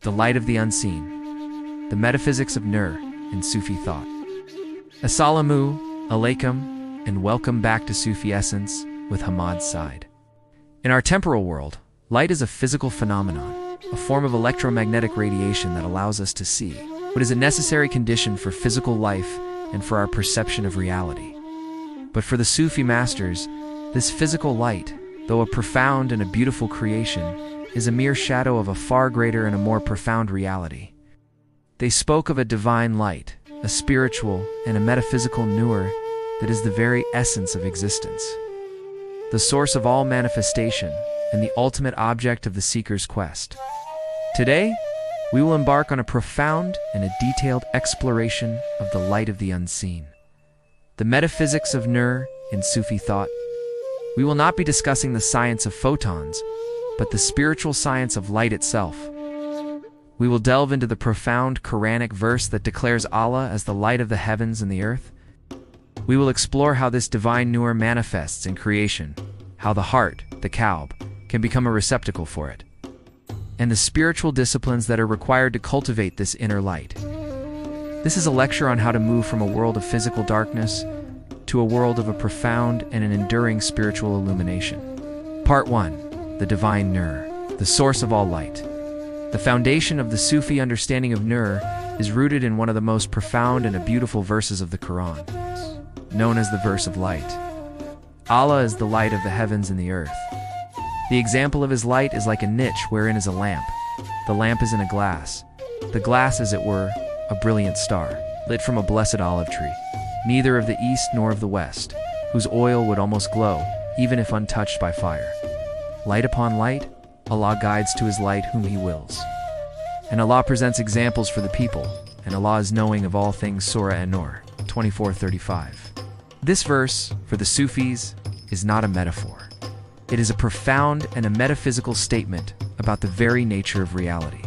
the light of the unseen, the metaphysics of Nur in Sufi thought. Assalamu alaikum, and welcome back to Sufi Essence with Hammad Syed. In our temporal world, light is a physical phenomenon, a form of electromagnetic radiation that allows us to see what is a necessary condition for physical life and for our perception of reality. But for the Sufi masters, this physical light, though a profound and a beautiful creation, is a mere shadow of a far greater and a more profound reality. They spoke of a divine light, a spiritual and a metaphysical Nur that is the very essence of existence, the source of all manifestation and the ultimate object of the seeker's quest. Today, we will embark on a profound and a detailed exploration of the light of the unseen, the metaphysics of Nur in Sufi thought. We will not be discussing the science of photons, but the spiritual science of light itself. We will delve into the profound Qur'anic verse that declares Allah as the light of the heavens and the earth. We will explore how this divine Nur manifests in creation, how the heart, the kalb, can become a receptacle for it, and the spiritual disciplines that are required to cultivate this inner light. This is a lecture on how to move from a world of physical darkness to a world of a profound and an enduring spiritual illumination. Part 1. The Divine Nur, the source of all light. The foundation of the Sufi understanding of Nur is rooted in one of the most profound and a beautiful verses of the Quran, known as the verse of light. Allah is the light of the heavens and the earth. The example of his light is like a niche wherein is a lamp. The lamp is in a glass. The glass, as it were, a brilliant star, lit from a blessed olive tree, neither of the east nor of the west, whose oil would almost glow, even if untouched by fire. Light upon light, Allah guides to his light whom he wills. And Allah presents examples for the people, and Allah is knowing of all things. Surah An-Nur 24:35. This verse, for the Sufis, is not a metaphor. It is a profound and a metaphysical statement about the very nature of reality.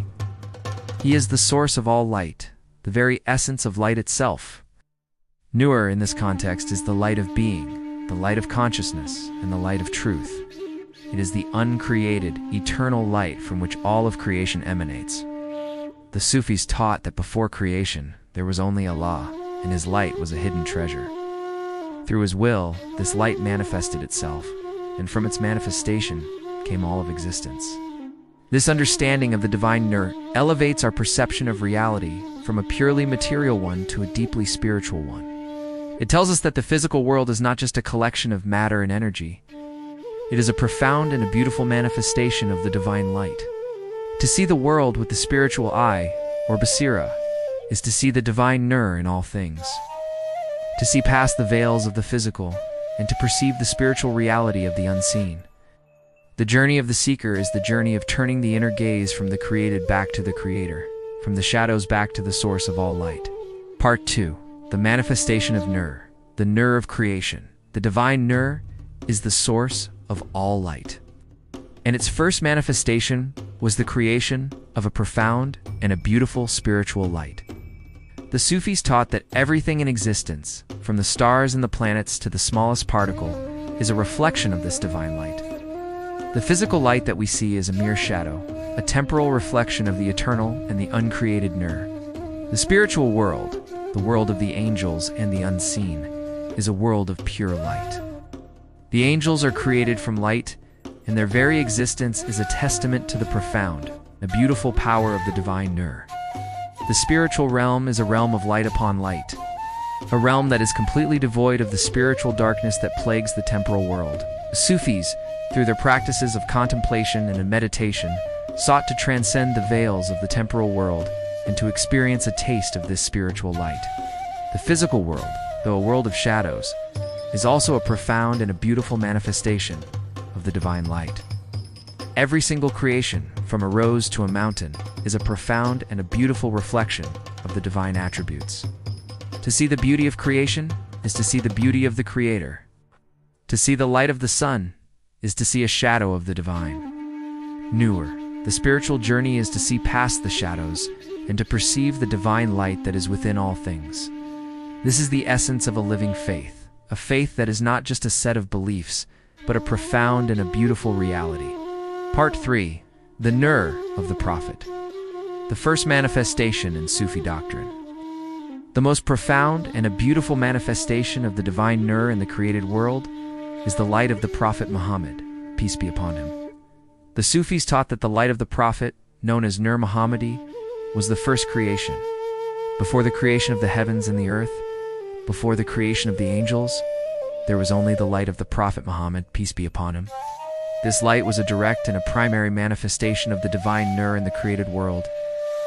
He is the source of all light, the very essence of light itself. Nur in this context is the light of being, the light of consciousness, and the light of truth. It is the uncreated, eternal light from which all of creation emanates. The Sufis taught that before creation, there was only Allah, and his light was a hidden treasure. Through his will, this light manifested itself, and from its manifestation came all of existence. This understanding of the divine Nur elevates our perception of reality from a purely material one to a deeply spiritual one. It tells us that the physical world is not just a collection of matter and energy. It is a profound and a beautiful manifestation of the divine light. To see the world with the spiritual eye, or basira, is to see the divine Nur in all things. To see past the veils of the physical, and to perceive the spiritual reality of the unseen. The journey of the seeker is the journey of turning the inner gaze from the created back to the Creator, from the shadows back to the source of all light. Part 2. The manifestation of Nur, the Nur of creation. The divine Nur is the source of all light. And its first manifestation was the creation of a profound and a beautiful spiritual light. The Sufis taught that everything in existence, from the stars and the planets to the smallest particle, is a reflection of this divine light. The physical light that we see is a mere shadow, a temporal reflection of the eternal and the uncreated Nur. The spiritual world, the world of the angels and the unseen, is a world of pure light. The angels are created from light, and their very existence is a testament to the profound, the beautiful power of the divine Nur. The spiritual realm is a realm of light upon light, a realm that is completely devoid of the spiritual darkness that plagues the temporal world. The Sufis, through their practices of contemplation and meditation, sought to transcend the veils of the temporal world and to experience a taste of this spiritual light. The physical world, though a world of shadows, is also a profound and a beautiful manifestation of the divine light. Every single creation, from a rose to a mountain, is a profound and a beautiful reflection of the divine attributes. To see the beauty of creation is to see the beauty of the Creator. To see the light of the sun is to see a shadow of the divine. Nur, the spiritual journey, is to see past the shadows and to perceive the divine light that is within all things. This is the essence of a living faith. A faith that is not just a set of beliefs, but a profound and a beautiful reality. Part 3. The Nur of the Prophet. the first manifestation in Sufi doctrine. The most profound and a beautiful manifestation of the divine Nur in the created world is the light of the Prophet Muhammad, peace be upon him. The Sufis taught that the light of the Prophet, known as Nur Muhammadi, was the first creation. Before the creation of the heavens and the earth, before the creation of the angels, there was only the light of the Prophet Muhammad, peace be upon him. This light was a direct and a primary manifestation of the divine Nur in the created world.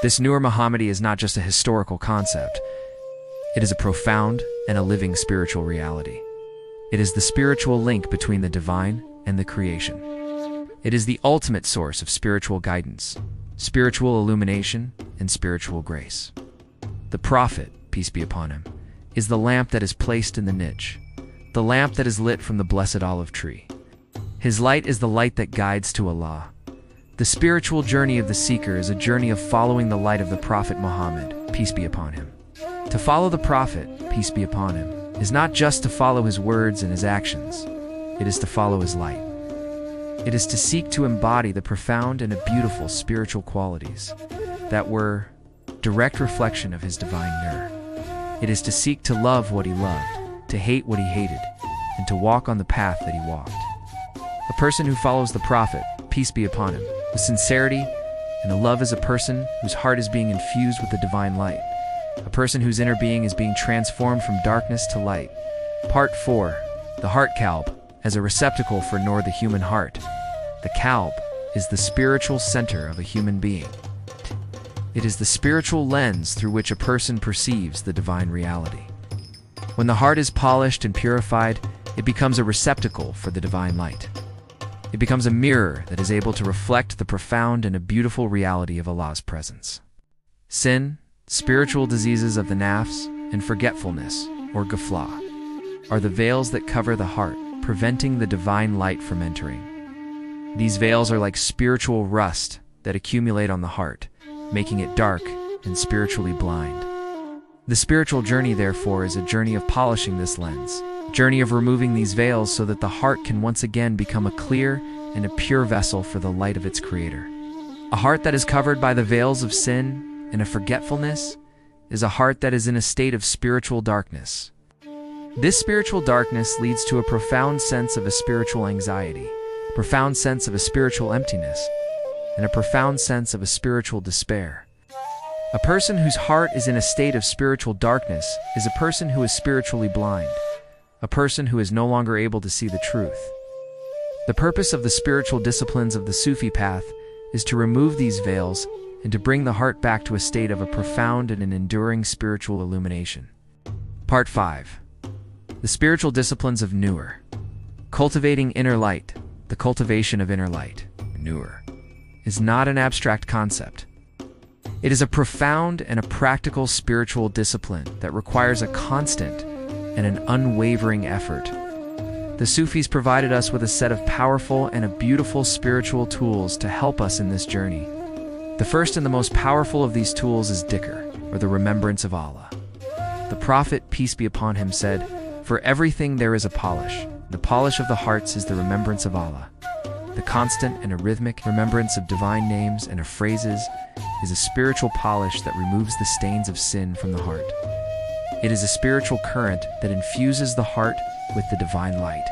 This Nur Muhammadi is not just a historical concept. It is a profound and a living spiritual reality. It is the spiritual link between the divine and the creation. It is the ultimate source of spiritual guidance, spiritual illumination, and spiritual grace. The Prophet, peace be upon him, is the lamp that is placed in the niche, the lamp that is lit from the blessed olive tree. His light is the light that guides to Allah. The spiritual journey of the seeker is a journey of following the light of the Prophet Muhammad, peace be upon him. To follow the Prophet, peace be upon him, is not just to follow his words and his actions. It is to follow his light. It is to seek to embody the profound and beautiful spiritual qualities that were direct reflection of his divine Nur. It is to seek to love what he loved, to hate what he hated, and to walk on the path that he walked. A person who follows the Prophet, peace be upon him, with sincerity and a love is a person whose heart is being infused with the divine light. A person whose inner being is being transformed from darkness to light. Part 4. The heart kalb, as a receptacle for Nur the human heart. The kalb is the spiritual center of a human being. It is the spiritual lens through which a person perceives the divine reality. When the heart is polished and purified, it becomes a receptacle for the divine light. It becomes a mirror that is able to reflect the profound and a beautiful reality of Allah's presence. Sin, spiritual diseases of the nafs, and forgetfulness, or ghafla, are the veils that cover the heart, preventing the divine light from entering. These veils are like spiritual rust that accumulate on the heart, making it dark and spiritually blind. The spiritual journey, therefore, is a journey of polishing this lens, a journey of removing these veils so that the heart can once again become a clear and a pure vessel for the light of its creator. A heart that is covered by the veils of sin and a forgetfulness is a heart that is in a state of spiritual darkness. This spiritual darkness leads to a profound sense of a spiritual anxiety, a profound sense of a spiritual emptiness, and a profound sense of a spiritual despair. A person whose heart is in a state of spiritual darkness is a person who is spiritually blind, a person who is no longer able to see the truth. The purpose of the spiritual disciplines of the Sufi path is to remove these veils and to bring the heart back to a state of a profound and an enduring spiritual illumination. Part 5. The spiritual disciplines of Nur. Cultivating inner light. The cultivation of inner light, Nur, is not an abstract concept. It is a profound and a practical spiritual discipline that requires a constant and an unwavering effort. The Sufis provided us with a set of powerful and a beautiful spiritual tools to help us in this journey. The first and the most powerful of these tools is Dhikr, or the remembrance of Allah. The Prophet, peace be upon him, said, "For everything there is a polish. The polish of the hearts is the remembrance of Allah. The constant and a rhythmic remembrance of divine names and of phrases is a spiritual polish that removes the stains of sin from the heart. It is a spiritual current that infuses the heart with the divine light,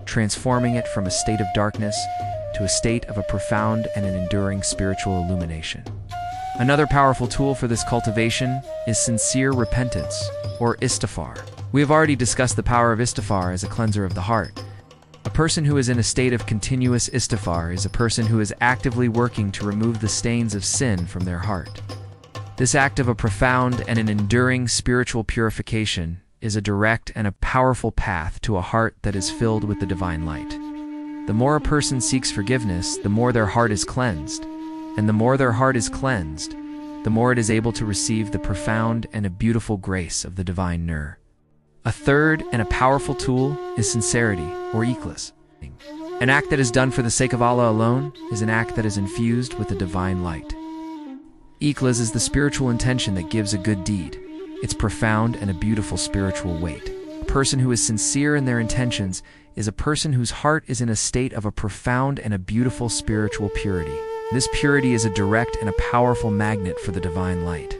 transforming it from a state of darkness to a state of a profound and an enduring spiritual illumination." Another powerful tool for this cultivation is sincere repentance, or istighfar. We have already discussed the power of istighfar as a cleanser of the heart. A person who is in a state of continuous istighfar is a person who is actively working to remove the stains of sin from their heart. This act of a profound and an enduring spiritual purification is a direct and a powerful path to a heart that is filled with the divine light. The more a person seeks forgiveness, the more their heart is cleansed, and the more their heart is cleansed, the more it is able to receive the profound and a beautiful grace of the divine Nur. A third and a powerful tool is sincerity, or ikhlas. An act that is done for the sake of Allah alone is an act that is infused with the divine light. Ikhlas is the spiritual intention that gives a good deed. Its profound and a beautiful spiritual weight. A person who is sincere in their intentions is a person whose heart is in a state of a profound and a beautiful spiritual purity. This purity is a direct and a powerful magnet for the divine light.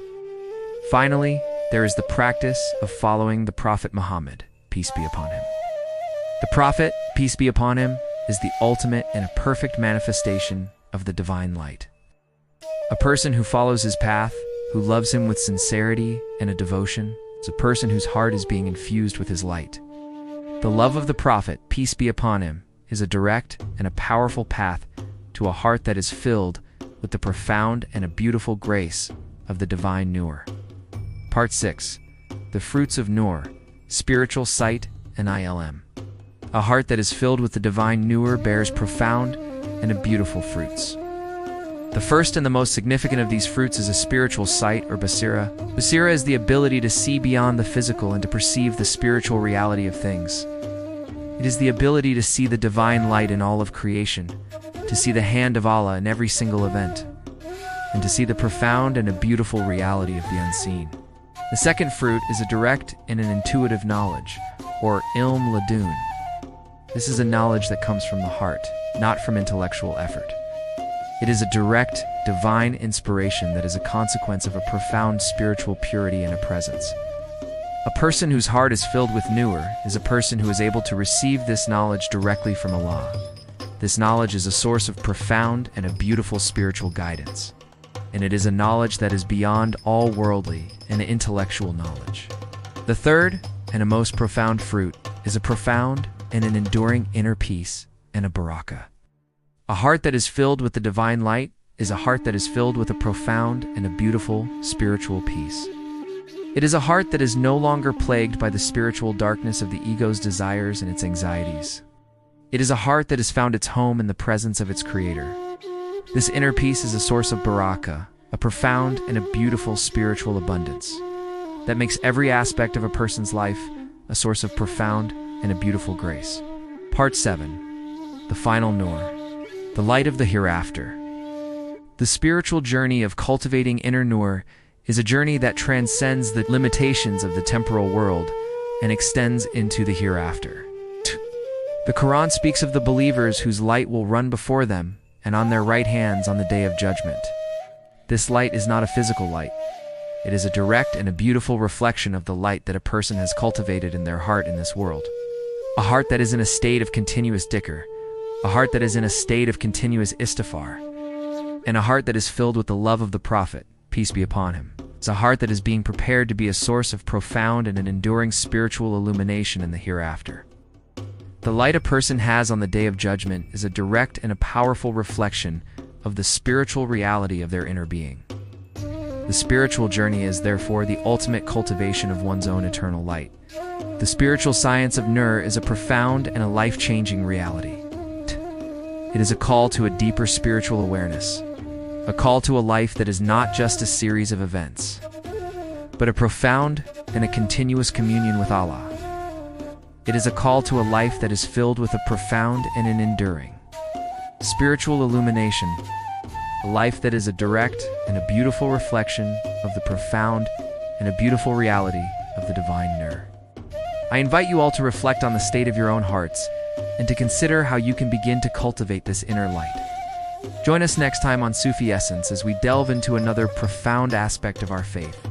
Finally, there is the practice of following the Prophet Muhammad, peace be upon him. The Prophet, peace be upon him, is the ultimate and a perfect manifestation of the divine light. A person who follows his path, who loves him with sincerity and a devotion, is a person whose heart is being infused with his light. The love of the Prophet, peace be upon him, is a direct and a powerful path to a heart that is filled with the profound and a beautiful grace of the divine Nur. Part 6. The Fruits of Nur, Spiritual Sight and Ilm. A heart that is filled with the divine Nur bears profound and a beautiful fruits. The first and the most significant of these fruits is a spiritual sight, or basira. Basira is the ability to see beyond the physical and to perceive the spiritual reality of things. It is the ability to see the divine light in all of creation, to see the hand of Allah in every single event, and to see the profound and a beautiful reality of the unseen. The second fruit is a direct and an intuitive knowledge, or ilm ladun. This is a knowledge that comes from the heart, not from intellectual effort. It is a direct, divine inspiration that is a consequence of a profound spiritual purity and a presence. A person whose heart is filled with Nur is a person who is able to receive this knowledge directly from Allah. This knowledge is a source of profound and a beautiful spiritual guidance, and it is a knowledge that is beyond all worldly and intellectual knowledge. The third and a most profound fruit is a profound and an enduring inner peace and a barakah. A heart that is filled with the divine light is a heart that is filled with a profound and a beautiful spiritual peace. It is a heart that is no longer plagued by the spiritual darkness of the ego's desires and its anxieties. It is a heart that has found its home in the presence of its Creator. This inner peace is a source of barakah, a profound and a beautiful spiritual abundance that makes every aspect of a person's life a source of profound and a beautiful grace. Part 7. The Final Nur, the Light of the Hereafter. The spiritual journey of cultivating inner Nur is a journey that transcends the limitations of the temporal world and extends into the hereafter. The Quran speaks of the believers whose light will run before them and on their right hands on the day of judgment. This light is not a physical light. It is a direct and a beautiful reflection of the light that a person has cultivated in their heart in this world. A heart that is in a state of continuous dhikr, a heart that is in a state of continuous istighfar, and a heart that is filled with the love of the Prophet, peace be upon him. It's a heart that is being prepared to be a source of profound and an enduring spiritual illumination in the hereafter. The light a person has on the day of judgment is a direct and a powerful reflection of the spiritual reality of their inner being. The spiritual journey is therefore the ultimate cultivation of one's own eternal light. The spiritual science of Nur is a profound and a life-changing reality. It is a call to a deeper spiritual awareness, a call to a life that is not just a series of events, but a profound and a continuous communion with Allah. It is a call to a life that is filled with a profound and an enduring spiritual illumination, a life that is a direct and a beautiful reflection of the profound and a beautiful reality of the divine Nur. I invite you all to reflect on the state of your own hearts and to consider how you can begin to cultivate this inner light. Join us next time on Sufi Essence as we delve into another profound aspect of our faith.